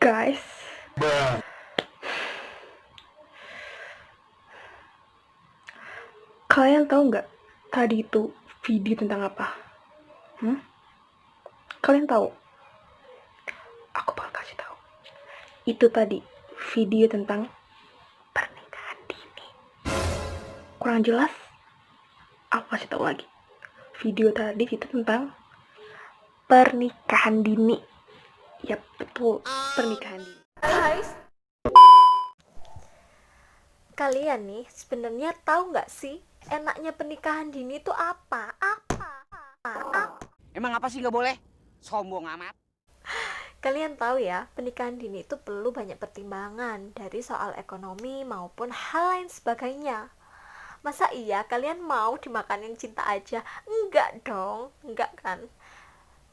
Guys, kalian tahu nggak tadi itu video tentang apa? Kalian tahu? Aku bakal kasih tahu. Itu tadi video tentang pernikahan dini. Kurang jelas? Aku kasih tahu lagi. Video tadi itu tentang pernikahan dini. Ya betul, pernikahan dini. Guys, kalian nih sebenarnya tahu nggak sih enaknya pernikahan dini itu apa? Emang apa sih nggak boleh? Sombong amat. Kalian tahu ya, pernikahan dini itu perlu banyak pertimbangan dari soal ekonomi maupun hal lain sebagainya. Masa iya kalian mau dimakanin cinta aja? Enggak dong, enggak kan?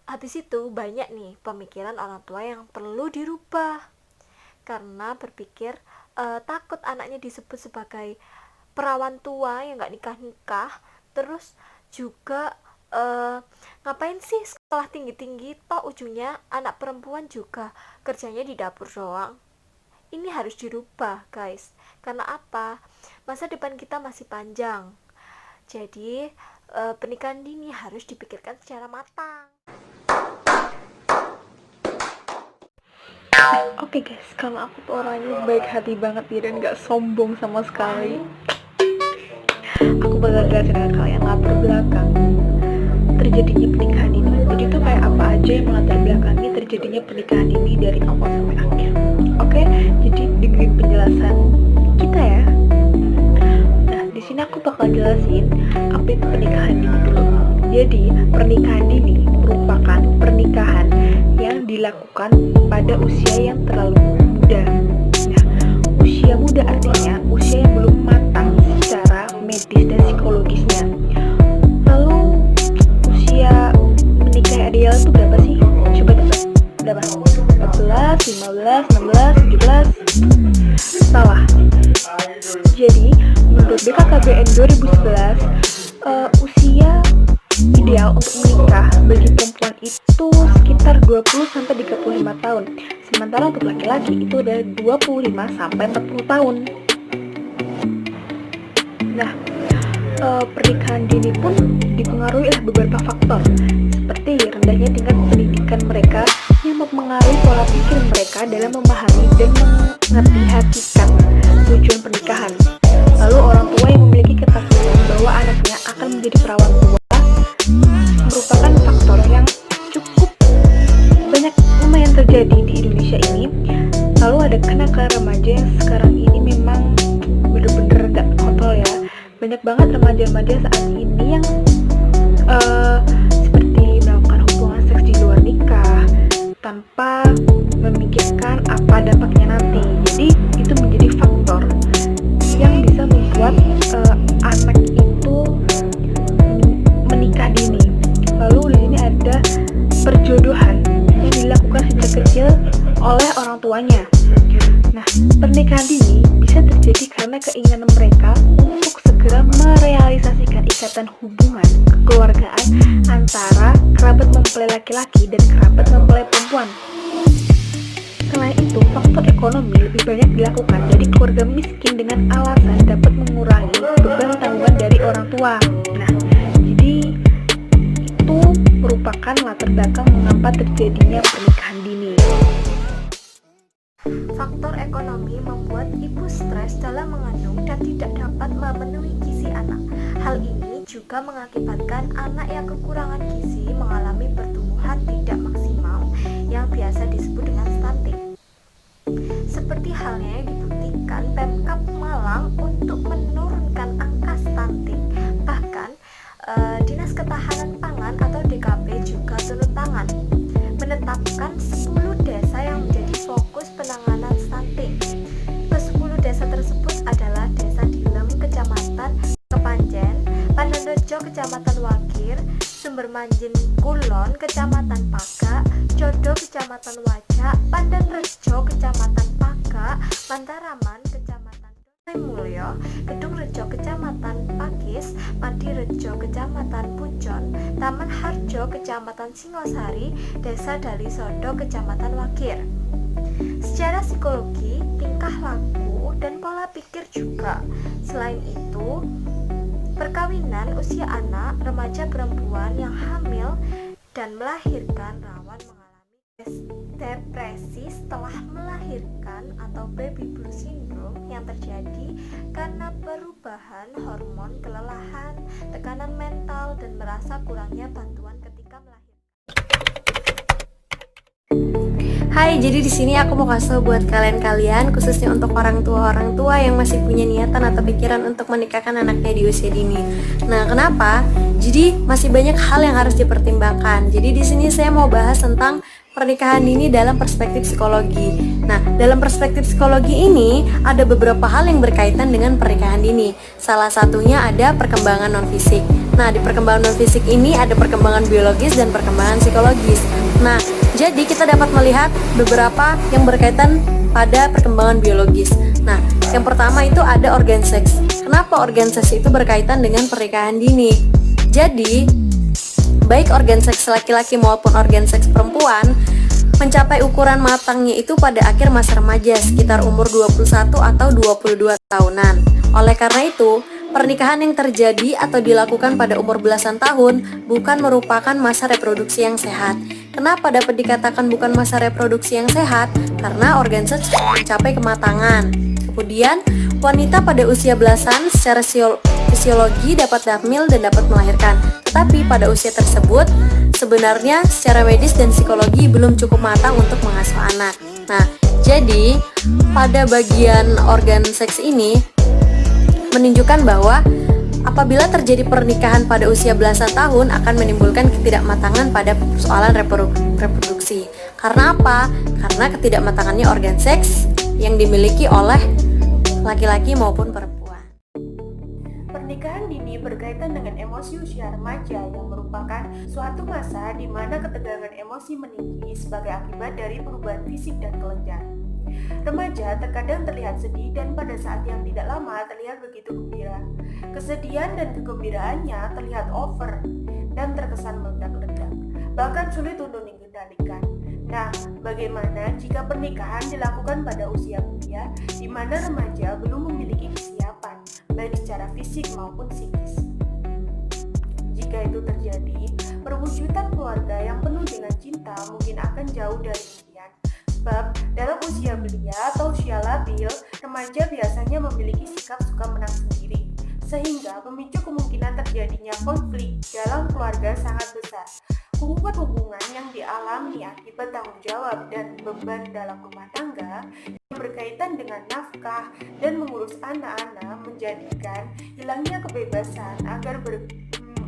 Habis itu banyak nih pemikiran orang tua yang perlu dirubah. Karena berpikir takut anaknya disebut sebagai perawan tua yang nggak nikah-nikah, terus juga ngapain sih sekolah tinggi-tinggi, toh ujungnya anak perempuan juga kerjanya di dapur doang. Ini harus dirubah guys, karena apa? Masa depan kita masih panjang, jadi pernikahan dini harus dipikirkan secara matang. Oke guys, karena aku tuh orangnya baik hati banget ya dan gak sombong sama sekali, aku bakal jelasin ke kalian latar belakang terjadinya pernikahan ini. Jadi tuh kayak apa aja yang melatar belakangi terjadinya pernikahan ini dari awal sampai akhir. Oke, jadi dengerin penjelasan kita ya. Nah, di sini aku bakal jelasin apa itu pernikahan dini dulu. Jadi, pernikahan dini merupakan pernikahan yang dilakukan pada usia yang terlalu muda. Nah, usia muda artinya usia yang belum matang secara medis dan psikologisnya. Lalu, usia menikah ideal itu berapa sih? Coba tebak. Berapa? 14, 15, 16, 17? Salah. Jadi, menurut BKKBN 2011, usia ideal untuk menikah bagi perempuan itu sekitar 20-35 tahun. Sementara untuk laki-laki itu ada 25-40 tahun. Nah, pernikahan dini pun dipengaruhi oleh beberapa faktor, seperti rendahnya tingkat pendidikan mereka yang mempengaruhi pola pikir mereka dalam memahami dan mengerti hakikat tujuan pernikahan. Lalu orang tua yang memiliki ketakutan bahwa anaknya akan menjadi perawan tua merupakan faktor yang cukup banyak lumayan terjadi di Indonesia ini. Lalu ada kenakalan remaja yang sekarang ini memang bener-bener gak kontrol ya. Banyak banget remaja-remaja saat ini yang seperti melakukan hubungan seks di luar nikah tanpa memikirkan apa dampaknya nanti. Jadi itu menjadi faktor yang bisa membuat anak itu menikah dini. Lalu di sini ada perjodohan yang dilakukan sejak kecil oleh orang tuanya. Nah, pernikahan dini bisa terjadi karena keinginan mereka untuk segera merealisasikan ikatan hubungan kekeluargaan antara kerabat mempelai laki-laki dan kerabat mempelai perempuan. Selain itu, faktor ekonomi lebih banyak dilakukan dari keluarga miskin dengan alasan dapat mengurangi beban tanggungan dari orang tua. Nah, jadi itu merupakan latar belakang mengapa terjadinya pernikahan dini. Faktor ekonomi membuat ibu stres dalam mengandung dan tidak dapat memenuhi gizi anak. Hal ini juga mengakibatkan anak yang kekurangan gizi mengalami pertumbuhan tidak maksimal yang biasa disebut dengan stunting. Seperti halnya yang dibuktikan Pemkab Malang untuk menurunkan angka stunting. Bahkan Dinas Ketahanan Pangan atau DKP juga turun tangan menetapkan 10 desa yang menjadi fokus penanganan stunting. Ke-10 desa tersebut adalah Desa Dilem, Kecamatan Kepanjen, Pandanrejo, Kecamatan Wakir, Sumbermanjin Kulon, Kecamatan Paga, Jodo, Kecamatan Wajak, Pandanrejo, Kecamatan Paga, Mantaraman, Kecamatan Mulyo, Gedung Rejo, Kecamatan Pakis, Madirejo, Kecamatan Pujon, Taman Harjo, Kecamatan Singosari, Desa Dalisodo, Kecamatan Wakir. secara psikologi, tingkah laku, dan pola pikir juga. Selain itu, perkawinan usia anak, remaja perempuan yang hamil dan melahirkan rawan mengalami depresi setelah melahirkan atau baby blue syndrome yang terjadi karena perubahan hormon, kelelahan, tekanan mental, dan merasa kurangnya bantuan ketika melahirkan. Hai, jadi di sini aku mau kasih tau buat kalian khususnya untuk orang tua yang masih punya niatan atau pikiran untuk menikahkan anaknya di usia dini. Nah, kenapa? Jadi masih banyak hal yang harus dipertimbangkan. Jadi di sini saya mau bahas tentang pernikahan dini dalam perspektif psikologi. Nah, dalam perspektif psikologi ini ada beberapa hal yang berkaitan dengan pernikahan dini. Salah satunya ada perkembangan non-fisik. Nah, di perkembangan non-fisik ini ada perkembangan biologis dan perkembangan psikologis. Nah, jadi kita dapat melihat beberapa yang berkaitan pada perkembangan biologis. Nah, yang pertama itu ada organ seks. Kenapa organ seks itu berkaitan dengan pernikahan dini? Jadi, baik organ seks laki-laki maupun organ seks perempuan mencapai ukuran matangnya itu pada akhir masa remaja sekitar umur 21 atau 22 tahunan. Oleh karena itu, pernikahan yang terjadi atau dilakukan pada umur belasan tahun bukan merupakan masa reproduksi yang sehat. Kenapa dapat dikatakan bukan masa reproduksi yang sehat? Karena organ seks mencapai kematangan. Kemudian, wanita pada usia belasan secara fisiologi dapat hamil dan dapat melahirkan. Tetapi pada usia tersebut, sebenarnya secara medis dan psikologi belum cukup matang untuk mengasuh anak. Nah, jadi pada bagian organ seks ini menunjukkan bahwa apabila terjadi pernikahan pada usia belasan tahun akan menimbulkan ketidakmatangan pada persoalan reproduksi. Karena apa? Karena ketidakmatangannya organ seks yang dimiliki oleh laki-laki maupun perempuan. Pernikahan dini berkaitan dengan emosi usia remaja yang merupakan suatu masa di mana ketegangan emosi meninggi sebagai akibat dari perubahan fisik dan kelenjar. Remaja terkadang terlihat sedih dan pada saat yang tidak lama terlihat begitu gembira. Kesedihan dan kegembiraannya terlihat over dan terkesan meledak-ledak, bahkan sulit untuk dikendalikan. Nah, bagaimana jika pernikahan dilakukan pada usia muda di mana remaja belum memiliki kesiapan, baik secara fisik maupun psikis? Jika itu terjadi, perwujudan keluarga yang penuh dengan cinta mungkin akan jauh dari impian. Sebab dalam usia belia atau usia labil, remaja biasanya memiliki sikap suka menang sendiri, sehingga memicu kemungkinan terjadinya konflik dalam keluarga sangat besar. Hubungan-hubungan yang dialami akibat tanggung jawab dan beban dalam rumah tangga yang berkaitan dengan nafkah dan mengurus anak-anak menjadikan hilangnya kebebasan agar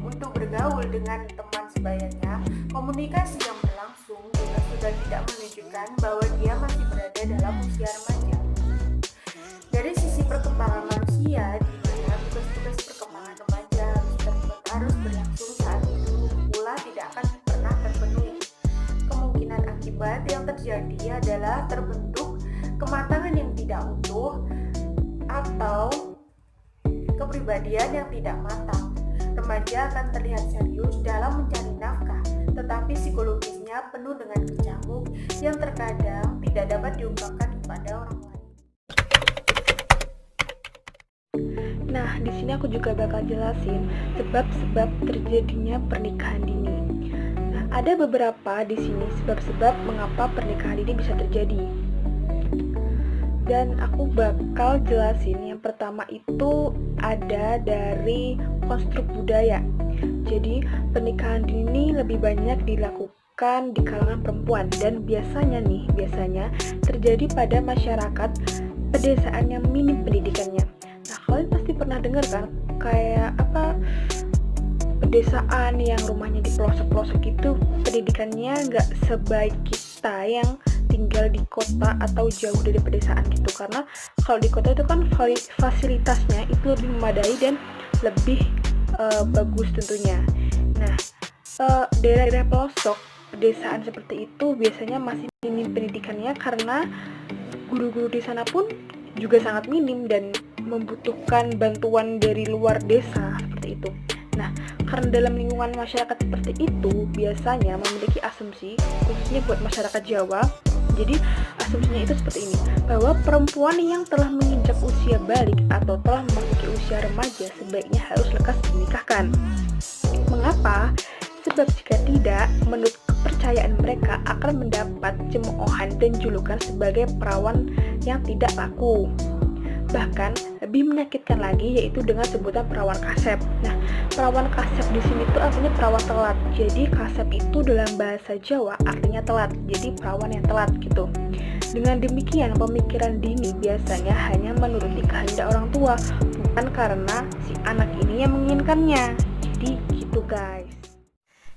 untuk bergaul dengan teman sebayanya. Komunikasi yang berlangsung juga sudah tidak menunjukkan bahwa dia masih berada dalam usia remaja. Dari sisi perkembangan manusia, di mana tugas-tugas perkembangan remaja harus berlangsung saat itu pula tidak akan pernah terpenuhi. Kemungkinan akibat yang terjadi adalah terbentuk kematangan yang tidak utuh atau kepribadian yang tidak matang. Remaja akan terlihat serius dalam mencari nafkah, tetapi psikologisnya penuh dengan kecamuk yang terkadang tidak dapat diungkapkan kepada orang lain. Nah, di sini aku juga bakal jelasin sebab-sebab terjadinya pernikahan dini. Nah, ada beberapa di sini sebab-sebab mengapa pernikahan dini bisa terjadi. Dan aku bakal jelasin yang pertama itu ada dari konstruk budaya. Jadi pernikahan dini lebih banyak dilakukan di kalangan perempuan dan biasanya terjadi pada masyarakat pedesaan yang minim pendidikannya. Nah, kalian pasti pernah dengar kan kayak apa pedesaan yang rumahnya di pelosok-pelosok itu pendidikannya nggak sebaik kita yang tinggal di kota atau jauh dari pedesaan gitu. Karena kalau di kota itu kan fasilitasnya itu lebih memadai dan lebih bagus tentunya. Nah, daerah-daerah pelosok pedesaan seperti itu biasanya masih minim pendidikannya karena guru-guru di sana pun juga sangat minim dan membutuhkan bantuan dari luar desa seperti itu. Nah, karena dalam lingkungan masyarakat seperti itu biasanya memiliki asumsi, khususnya buat masyarakat Jawa, jadi asumsinya itu seperti ini, bahwa perempuan yang telah menginjak usia balik atau telah memasuki usia remaja sebaiknya harus lekas dinikahkan. Mengapa? Sebab jika tidak, menurut kepercayaan mereka akan mendapat cemoohan dan julukan sebagai perawan yang tidak laku. Bahkan lebih menyakitkan lagi yaitu dengan sebutan perawan kasep. Nah, perawan kasep di sini tuh artinya perawan telat. Jadi kasep itu dalam bahasa Jawa artinya telat. Jadi perawan yang telat gitu. Dengan demikian, pemikiran dini biasanya hanya menuruti kehendak orang tua, bukan karena si anak ini yang menginginkannya. Jadi gitu guys.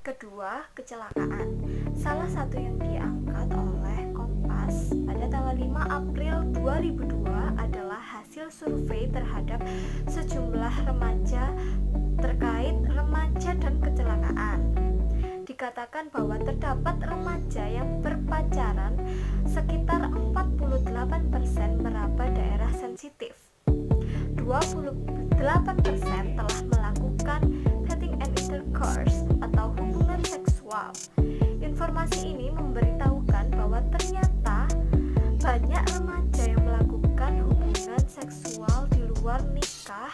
Kedua, kecelakaan. Salah satu yang diangkat oleh Kompas pada tanggal 5 April 2002 adalah hasil survei terhadap sejumlah remaja terkait remaja dan kecelakaan. Dikatakan bahwa terdapat remaja yang berpacaran sekitar 48% meraba daerah sensitif. 28% telah melakukan dating and intercourse atau hubungan seksual. Informasi ini memberitahukan bahwa ternyata banyak remaja yang melakukan hubungan seksual di luar nikah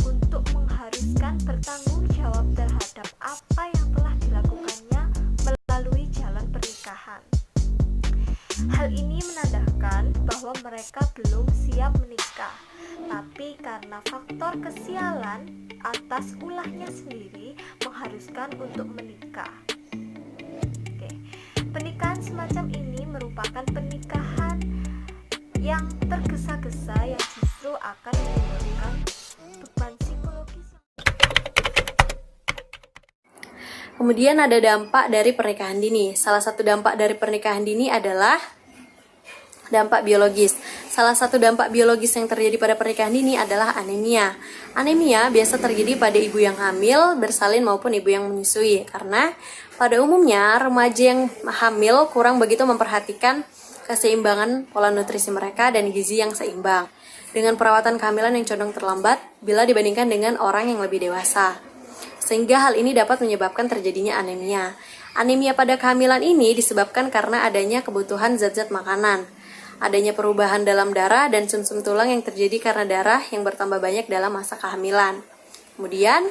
untuk mengharuskan bertanggung jawab terhadap apa yang telah dilakukannya melalui jalan pernikahan. Hal ini menandakan bahwa mereka belum siap menikah, tapi karena faktor kesialan atas ulahnya sendiri mengharuskan untuk menikah. Pernikahan semacam ini merupakan pernikahan yang tergesa-gesa yang justru akan menimbulkan beban psikologis. Kemudian ada dampak dari pernikahan dini. Salah satu dampak dari pernikahan dini adalah dampak biologis. Salah satu dampak biologis yang terjadi pada pernikahan dini adalah anemia. Anemia biasa terjadi pada ibu yang hamil, bersalin maupun ibu yang menyusui. Karena pada umumnya remaja yang hamil kurang begitu memperhatikan keseimbangan pola nutrisi mereka dan gizi yang seimbang. Dengan perawatan kehamilan yang condong terlambat bila dibandingkan dengan orang yang lebih dewasa. Sehingga hal ini dapat menyebabkan terjadinya anemia. Anemia pada kehamilan ini disebabkan karena adanya kebutuhan zat-zat makanan, adanya perubahan dalam darah dan sumsum tulang yang terjadi karena darah yang bertambah banyak dalam masa kehamilan. Kemudian,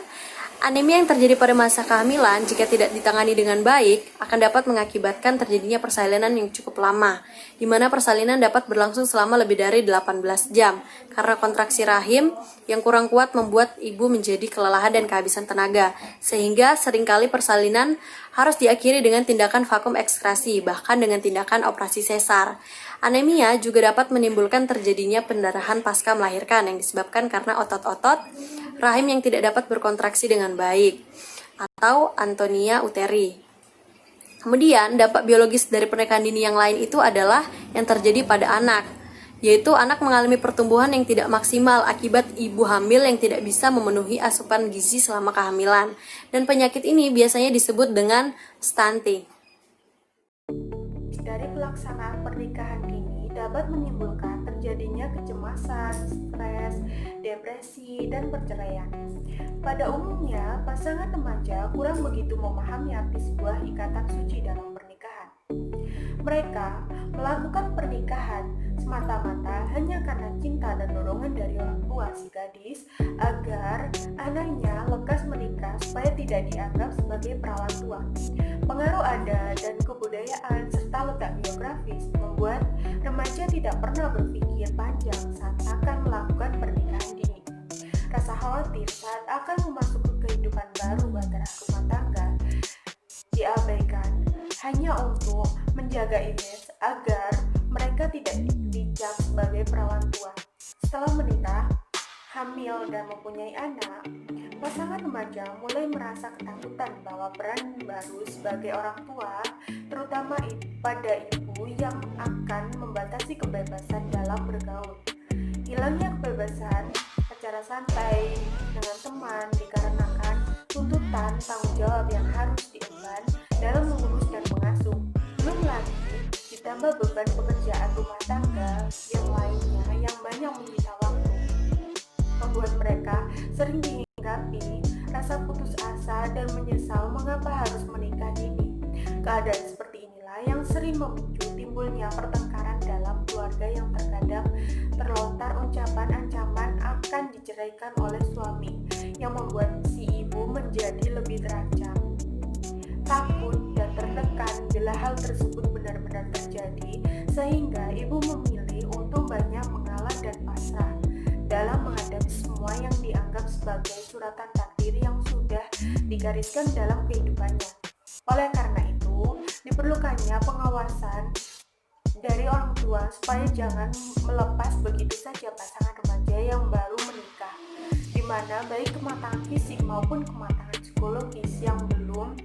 anemia yang terjadi pada masa kehamilan jika tidak ditangani dengan baik akan dapat mengakibatkan terjadinya persalinan yang cukup lama, di mana persalinan dapat berlangsung selama lebih dari 18 jam karena kontraksi rahim yang kurang kuat membuat ibu menjadi kelelahan dan kehabisan tenaga, sehingga seringkali persalinan harus diakhiri dengan tindakan vakum ekstrasi, bahkan dengan tindakan operasi sesar. Anemia juga dapat menimbulkan terjadinya pendarahan pasca melahirkan yang disebabkan karena otot-otot rahim yang tidak dapat berkontraksi dengan baik atau antonia uteri. Kemudian dampak biologis dari pernikahan dini yang lain itu adalah yang terjadi pada anak, yaitu anak mengalami pertumbuhan yang tidak maksimal akibat ibu hamil yang tidak bisa memenuhi asupan gizi selama kehamilan. Dan penyakit ini biasanya disebut dengan stunting. Dari pelaksanaan pernikahan dini dapat menimbulkan terjadinya kecemasan, stres, depresi, dan perceraian. Pada umumnya, pasangan remaja kurang begitu memahami arti sebuah ikatan suci dalam pernikahan. Mereka melakukan pernikahan semata-mata hanya karena cinta dan dorongan dari orang tua si gadis agar anaknya lekas menikah supaya tidak dianggap sebagai perawan tua. Pengaruh adat dan kebudayaan serta letak geografis membuat remaja tidak pernah berpikir panjang saat akan melakukan pernikahan dini. Rasa khawatir saat akan memasuki kehidupan baru antara rumah tangga diabaikan hanya untuk menjaga image agar mereka tidak dicap sebagai perawan tua. Setelah menikah, hamil, dan mempunyai anak, pasangan remaja mulai merasa ketakutan bahwa peran baru sebagai orang tua, terutama pada ibu yang akan membatasi kebebasan dalam bergaul. Hilangnya kebebasan secara santai dengan teman dikarenakan tuntutan tanggung jawab yang harus diemban dalam mengurus dan mengasuh. Belum lagi ditambah beban pekerjaan rumah tangga yang lainnya yang banyak menyita waktu, membuat mereka sering dihinggapi rasa putus asa dan menyesal mengapa harus menikah dini. Keadaan seperti inilah yang sering memicu timbulnya pertengkaran dalam terkadang terlontar ucapan ancaman akan diceraikan oleh suami yang membuat si ibu menjadi lebih terancam, takut dan tertekan bila hal tersebut benar-benar terjadi, sehingga ibu memilih untuk banyak mengalah dan pasrah dalam menghadapi semua yang dianggap sebagai suratan takdir yang sudah digariskan dalam kehidupannya. Oleh karena itu, diperlukannya pengawasan dari orang tua supaya jangan melepas begitu saja pasangan remaja yang baru menikah, di mana baik kematangan fisik maupun kematangan psikologis yang belum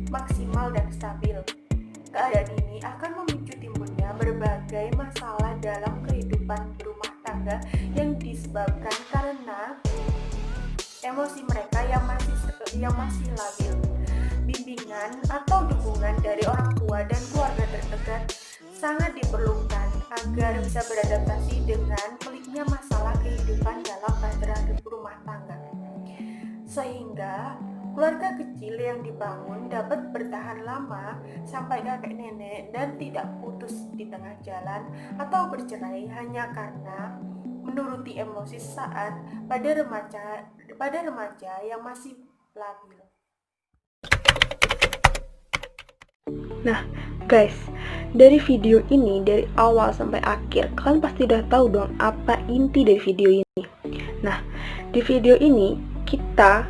maksimal dan stabil. Keadaan ini akan memicu timbulnya berbagai masalah dalam kehidupan berumah tangga yang disebabkan karena emosi mereka yang masih labil. Bimbingan atau dukungan dari orang tua dan keluarga terdekat sangat diperlukan agar bisa beradaptasi dengan peliknya masalah kehidupan dalam bahtera rumah tangga, sehingga keluarga kecil yang dibangun dapat bertahan lama sampai kakek nenek dan tidak putus di tengah jalan atau bercerai hanya karena menuruti emosi saat pada remaja yang masih labil. Nah, guys, dari video ini dari awal sampai akhir kalian pasti udah tahu dong apa inti dari video ini. Nah, di video ini kita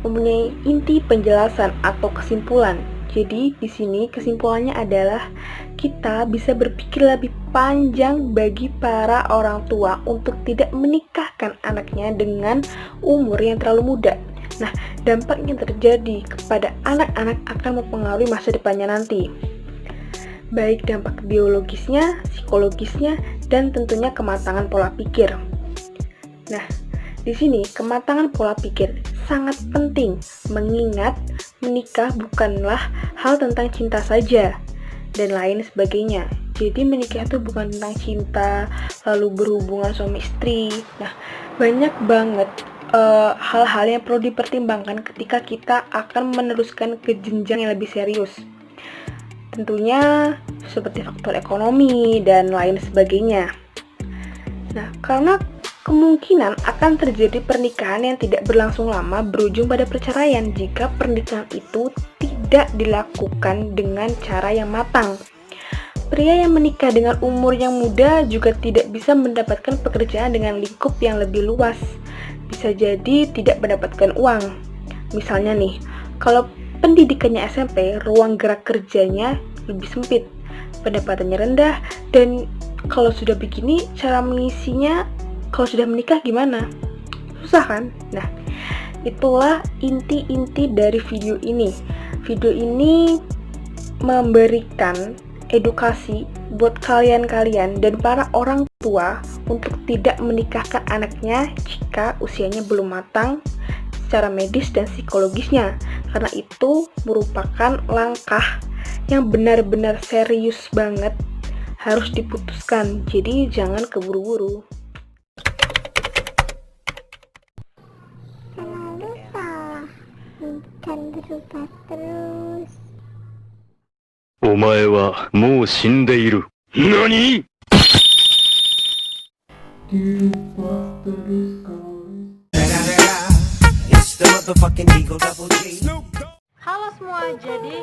mempunyai inti penjelasan atau kesimpulan. Jadi di sini kesimpulannya adalah kita bisa berpikir lebih panjang bagi para orang tua untuk tidak menikahkan anaknya dengan umur yang terlalu muda. Nah, dampak yang terjadi kepada anak-anak akan mempengaruhi masa depannya nanti. Baik dampak biologisnya, psikologisnya, dan tentunya kematangan pola pikir. Nah, di sini kematangan pola pikir sangat penting, mengingat menikah bukanlah hal tentang cinta saja dan lain sebagainya. Jadi menikah itu bukan tentang cinta, lalu berhubungan suami istri. Nah, banyak banget hal-hal yang perlu dipertimbangkan ketika kita akan meneruskan ke jenjang yang lebih serius. Tentunya seperti faktor ekonomi dan lain sebagainya. Nah, karena kemungkinan akan terjadi pernikahan yang tidak berlangsung lama berujung pada perceraian jika pernikahan itu tidak dilakukan dengan cara yang matang. Pria yang menikah dengan umur yang muda juga tidak bisa mendapatkan pekerjaan dengan lingkup yang lebih luas. Bisa jadi tidak mendapatkan uang. Misalnya nih, kalau pendidikannya SMP, ruang gerak kerjanya lebih sempit, pendapatannya rendah, dan kalau sudah begini, cara mengisinya kalau sudah menikah gimana? Susah kan? Nah, itulah inti-inti dari video ini. Video ini memberikan edukasi buat kalian-kalian dan para orang tua untuk tidak menikahkan anaknya jika usianya belum matang secara medis dan psikologisnya, karena itu merupakan langkah yang benar-benar serius banget, harus diputuskan, jadi jangan keburu-buru. Selalu salah dan berubah terus. お前はもう死んでいる。何？ Halo semua, jadi